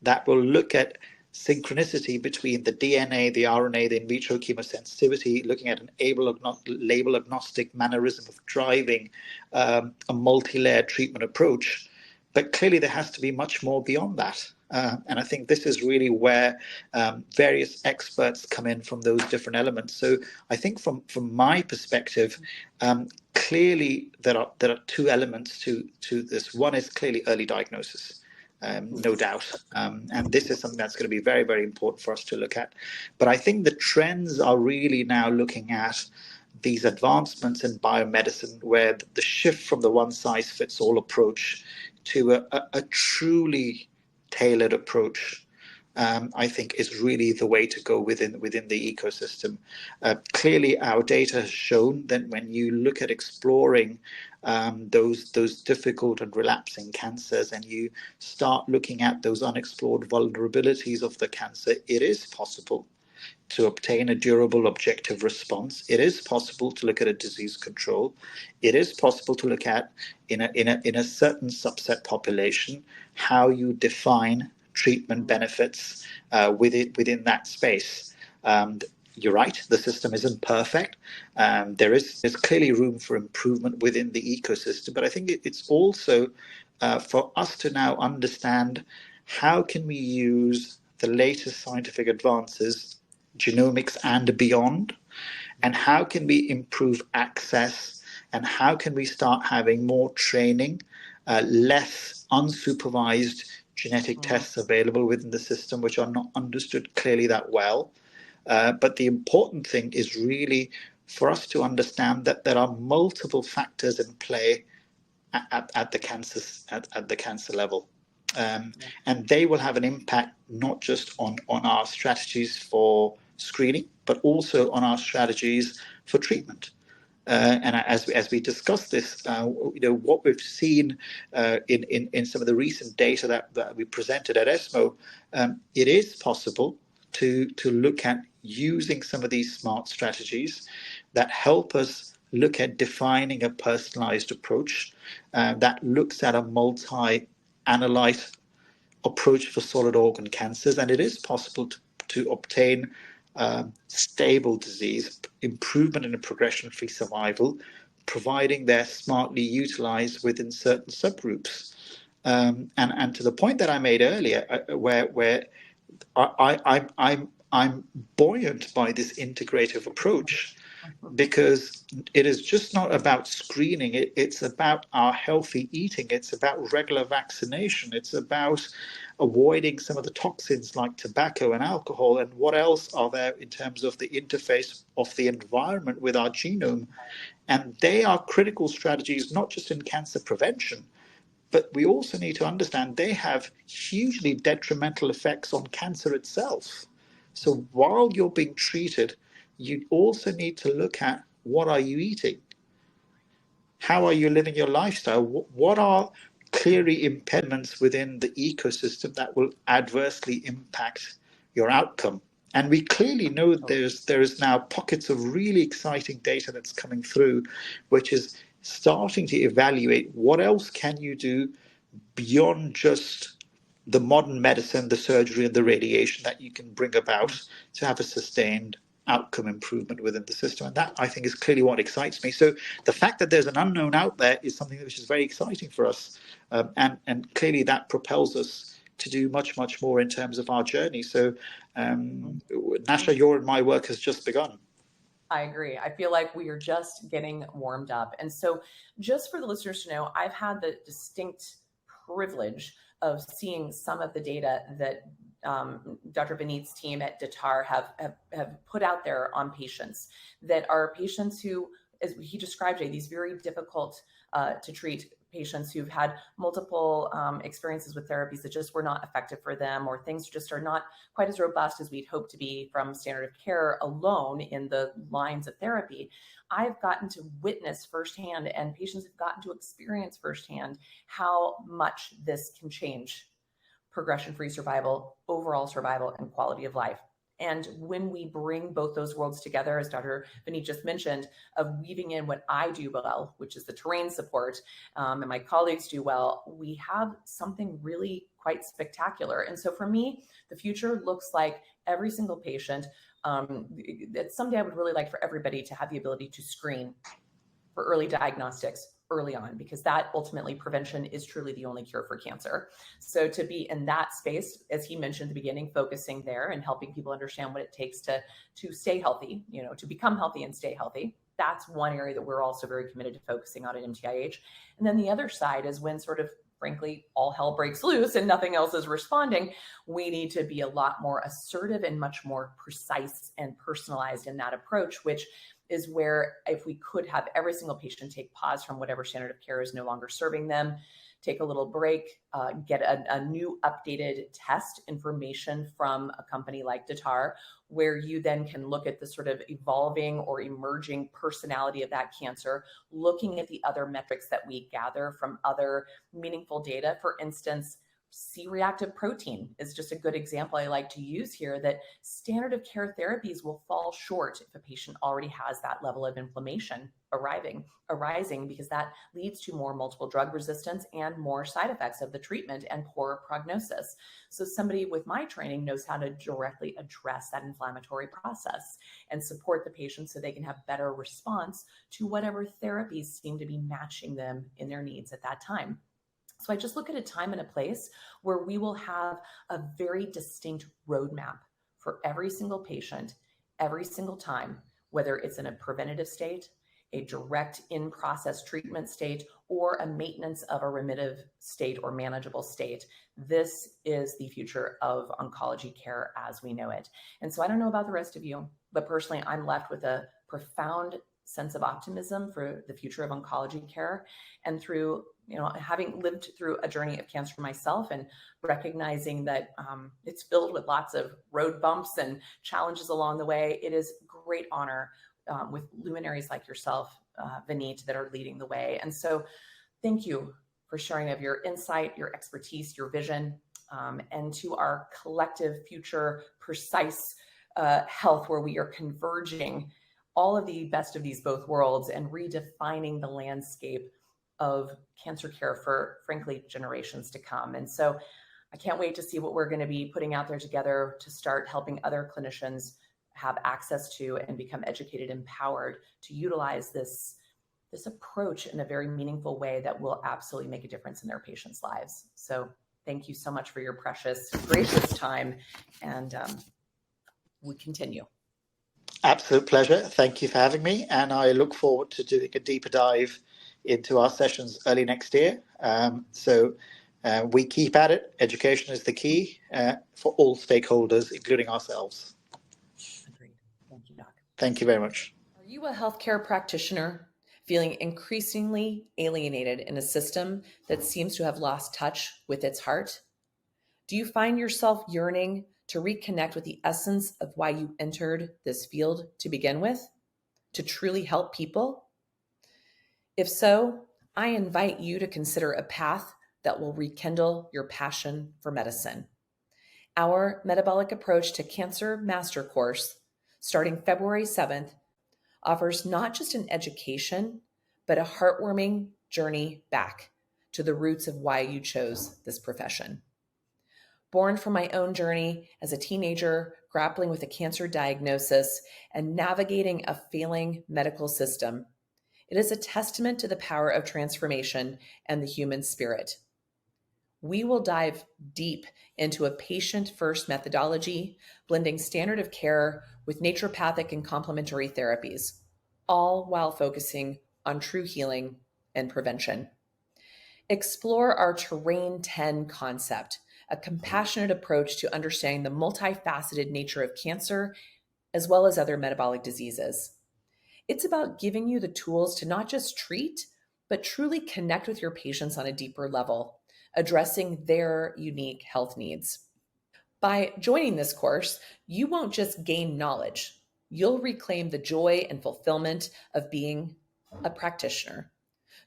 that will look at synchronicity between the DNA, the RNA, the in vitro chemosensitivity, looking at an label agnostic mannerism of driving a multi-layered treatment approach. But clearly there has to be much more beyond that. And I think this is really where various experts come in from those different elements. So I think from my perspective, clearly there are two elements to this. One is clearly early diagnosis, no doubt. And this is something that's going to be very, very important for us to look at. But I think the trends are really now looking at these advancements in biomedicine where the shift from the one-size-fits-all approach to a truly tailored approach, I think is really the way to go within the ecosystem. Clearly, our data has shown that when you look at exploring those difficult and relapsing cancers, and you start looking at those unexplored vulnerabilities of the cancer, it is possible to obtain a durable objective response. It is possible to look at a disease control. It is possible to look at in a certain subset population how you define treatment benefits within that space. You're right, the system isn't perfect. There's clearly room for improvement within the ecosystem, but I think it's also for us to now understand how can we use the latest scientific advances, genomics and beyond, and how can we improve access, and how can we start having more training, less unsupervised genetic tests available within the system, which are not understood clearly that well. But the important thing is really for us to understand that there are multiple factors in play at the cancer level. And they will have an impact not just on our strategies for screening, but also on our strategies for treatment. And as we discuss this, what we've seen in some of the recent data that we presented at ESMO, it is possible to look at using some of these smart strategies that help us look at defining a personalized approach that looks at a multi-analyte approach for solid organ cancers. And it is possible to obtain stable disease, improvement in progression-free survival, providing they're smartly utilized within certain subgroups. And to the point that I made earlier, where I'm buoyant by this integrative approach, because it is just not about screening. It's about our healthy eating. It's about regular vaccination. It's about avoiding some of the toxins like tobacco and alcohol. And what else are there in terms of the interface of the environment with our genome? And they are critical strategies, not just in cancer prevention, but we also need to understand they have hugely detrimental effects on cancer itself. So while you're being treated, you also need to look at what are you eating? How are you living your lifestyle? What are clearly impediments within the ecosystem that will adversely impact your outcome? And we clearly know there is now pockets of really exciting data that's coming through, which is starting to evaluate what else can you do beyond just the modern medicine, the surgery and the radiation that you can bring about to have a sustained outcome improvement within the system. And that, I think, is clearly what excites me. So the fact that there's an unknown out there is something which is very exciting for us. And clearly that propels us to do much, much more in terms of our journey. So Nasha, your and my work has just begun. I agree. I feel like we are just getting warmed up. And so just for the listeners to know, I've had the distinct privilege of seeing some of the data that Dr. Vineet's team at Datta have put out there on patients that are patients who, as he described, these very difficult to treat patients who've had multiple experiences with therapies that just were not effective for them, or things just are not quite as robust as we'd hope to be from standard of care alone in the lines of therapy. I've gotten to witness firsthand, and patients have gotten to experience firsthand, how much this can change progression-free survival, overall survival, and quality of life. And when we bring both those worlds together, as Dr. Vineet just mentioned, of weaving in what I do well, which is the terrain support, and my colleagues do well, we have something really quite spectacular. And so for me, the future looks like every single patient. Someday I would really like for everybody to have the ability to screen for early diagnostics early on, because that ultimately, prevention is truly the only cure for cancer. So to be in that space, as he mentioned at the beginning, focusing there and helping people understand what it takes to stay healthy, to become healthy and stay healthy. That's one area that we're also very committed to focusing on at MTIH. And then the other side is when sort of, frankly, all hell breaks loose and nothing else is responding, we need to be a lot more assertive and much more precise and personalized in that approach, which is where, if we could have every single patient take pause from whatever standard of care is no longer serving them, take a little break, get a new updated test information from a company like Datta, where you then can look at the sort of evolving or emerging personality of that cancer, looking at the other metrics that we gather from other meaningful data. For instance, C-reactive protein is just a good example I like to use here, that standard of care therapies will fall short if a patient already has that level of inflammation arising, because that leads to more multiple drug resistance and more side effects of the treatment and poor prognosis. So somebody with my training knows how to directly address that inflammatory process and support the patient so they can have better response to whatever therapies seem to be matching them in their needs at that time. So I just look at a time and a place where we will have a very distinct roadmap for every single patient, every single time, whether it's in a preventative state, a direct in-process treatment state, or a maintenance of a remittive state or manageable state. This is the future of oncology care as we know it. And so I don't know about the rest of you, but personally, I'm left with a profound sense of optimism for the future of oncology care. And through, having lived through a journey of cancer myself and recognizing that it's filled with lots of road bumps and challenges along the way, it is great honor with luminaries like yourself, Vineet, that are leading the way. And so thank you for sharing of your insight, your expertise, your vision, and to our collective future precise health, where we are converging all of the best of these both worlds and redefining the landscape of cancer care for, frankly, generations to come. And so I can't wait to see what we're going to be putting out there together to start helping other clinicians have access to and become educated, empowered to utilize this approach in a very meaningful way that will absolutely make a difference in their patients' lives. So thank you so much for your precious, gracious time, and we continue. Absolute pleasure. Thank you for having me. And I look forward to doing a deeper dive into our sessions early next year. So we keep at it. Education is the key for all stakeholders, including ourselves. Agreed. Thank you, Doc. Thank you very much. Are you a healthcare practitioner feeling increasingly alienated in a system that seems to have lost touch with its heart? Do you find yourself yearning to reconnect with the essence of why you entered this field to begin with, to truly help people? If so, I invite you to consider a path that will rekindle your passion for medicine. Our Metabolic Approach to Cancer Master Course, starting February 7th, offers not just an education, but a heartwarming journey back to the roots of why you chose this profession. born from my own journey as a teenager, grappling with a cancer diagnosis and navigating a failing medical system. It is a testament to the power of transformation and the human spirit. We will dive deep into a patient-first methodology, blending standard of care with naturopathic and complementary therapies, all while focusing on true healing and prevention. Explore our Terrain 10 concept, a compassionate approach to understanding the multifaceted nature of cancer, as well as other metabolic diseases. It's about giving you the tools to not just treat, but truly connect with your patients on a deeper level, addressing their unique health needs. By joining this course, you won't just gain knowledge, you'll reclaim the joy and fulfillment of being a practitioner.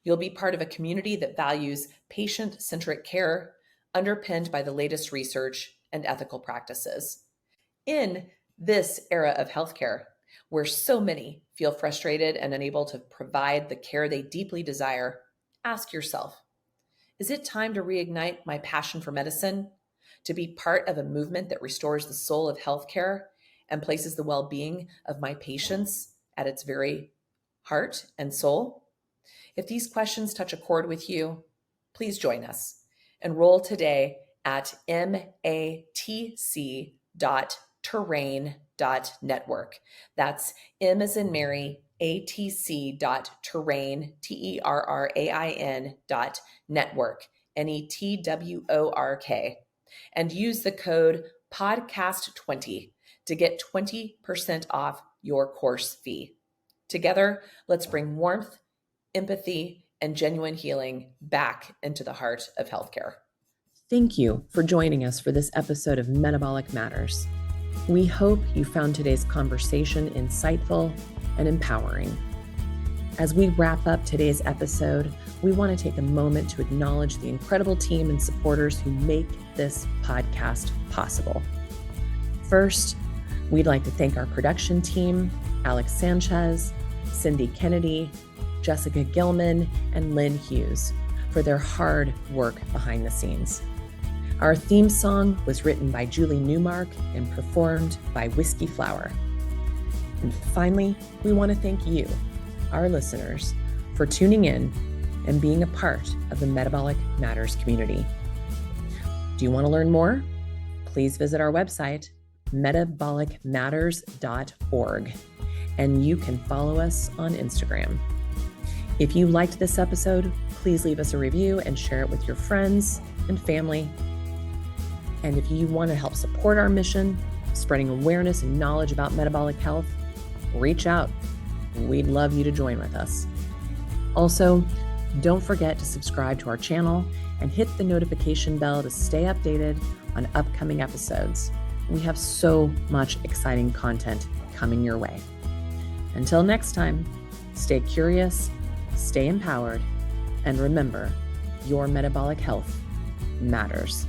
You'll be part of a community that values patient-centric care, underpinned by the latest research and ethical practices. In this era of healthcare, where so many feel frustrated and unable to provide the care they deeply desire, ask yourself, is it time to reignite my passion for medicine, to be part of a movement that restores the soul of healthcare and places the well-being of my patients at its very heart and soul? If these questions touch a chord with you, please join us. Enroll today at matc.terrain.network. That's M as in Mary, atc.terrain, TERRAIN.network, NETWORK. And use the code podcast20 to get 20% off your course fee. Together, let's bring warmth, empathy, and genuine healing back into the heart of healthcare. Thank you for joining us for this episode of Metabolic Matters. We hope you found today's conversation insightful and empowering. As we wrap up today's episode, we want to take a moment to acknowledge the incredible team and supporters who make this podcast possible. First, we'd like to thank our production team, Alex Sanchez, Cindy Kennedy, Jessica Gilman, and Lynn Hughes, for their hard work behind the scenes. Our theme song was written by Julie Newmark and performed by Whiskey Flower. And finally, we want to thank you, our listeners, for tuning in and being a part of the Metabolic Matters community. Do you want to learn more? Please visit our website, metabolicmatters.org, and you can follow us on Instagram. If you liked this episode, please leave us a review and share it with your friends and family. And if you want to help support our mission, spreading awareness and knowledge about metabolic health, reach out. We'd love you to join with us. Also, don't forget to subscribe to our channel and hit the notification bell to stay updated on upcoming episodes. We have so much exciting content coming your way. Until next time, stay curious, stay empowered, and remember, your metabolic health matters.